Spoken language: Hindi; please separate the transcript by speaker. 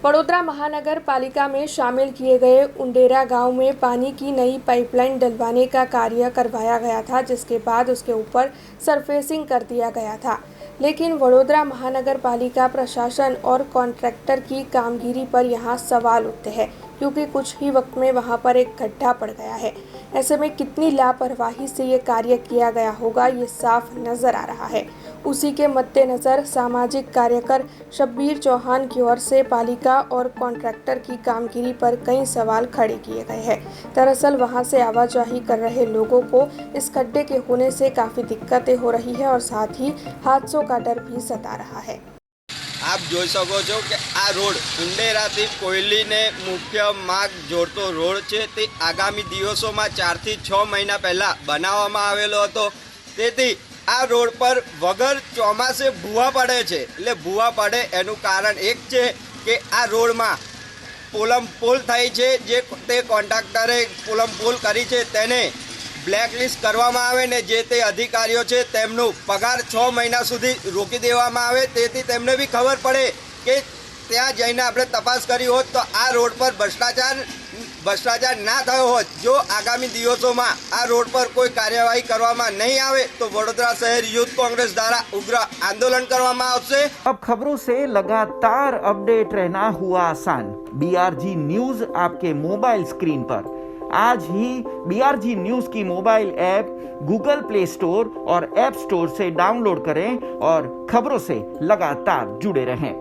Speaker 1: वडोदरा महानगर पालिका में शामिल किए गए उंडेरा गांव में पानी की नई पाइपलाइन डलवाने का कार्य करवाया गया था, जिसके बाद उसके ऊपर सरफेसिंग कर दिया गया था। लेकिन वडोदरा महानगर पालिका प्रशासन और कॉन्ट्रैक्टर की कामगिरी पर यहां सवाल उठते हैं, क्योंकि कुछ ही वक्त में वहां पर एक गड्ढा पड़ गया है। ऐसे में कितनी लापरवाही से ये कार्य किया गया होगा, ये साफ नजर आ रहा है। उसी के मद्देनजर सामाजिक कार्यकर शब्बीर चौहान की ओर से पालिका और कॉन्ट्रैक्टर की कामगिरी पर कई सवाल खड़े किए गए हैं। दरअसल वहां से आवाजाही कर रहे लोगों को इस गड्ढे के होने से काफ़ी दिक्कतें हो रही है और साथ ही हादसों का डर भी सता रहा है।
Speaker 2: आप જોઈ શકો છો કે આ રોડ ઉંડેરાથી કોયલીને મુખ્ય માર્ગ જોડતો રોડ છે તે આગામી દિવસોમાં 4 થી 6 મહિના પહેલાં બનાવવામાં આવેલો હતો। તેથી આ રોડ પર વગર ચોમાસે ભૂવા પડે છે। એટલે ભૂવા પડે એનું કારણ એક છે કે આ રોડમાં પોલ થઈ છે, જે તે કોન્ટ્રાક્ટરે પોલ કરી છે તેને બ્લેકલિસ્ટ કરવામાં આવે ને જે તે અધિકારીઓ છે તેમનો પગાર 6 મહિના સુધી રોકી દેવામાં આવે। તેથી તેમને બી ખબર પડે કે ત્યાં જઈને આપણે તપાસ કરી હોત તો આ રોડ પર ભ્રષ્ટાચાર ના થયો હોત। જો આગામી દિવસોમાં આ રોડ પર કોઈ કાર્યવાહી કરવામાં નહીં આવે તો વડોદરા શહેર યુથ કોંગ્રેસ દ્વારા ઉગ્ર આંદોलन કરવામાં આવશે।
Speaker 3: अब खबरों से लगातार अपडेट रहना हुआ आसान। BRG न्यूज आपके मोबाइल स्क्रीन पर आज ही BRG न्यूज की mobile app Google play store और ऐप स्टोर से डाउनलोड करें और खबरों से लगातार जुड़े रहें।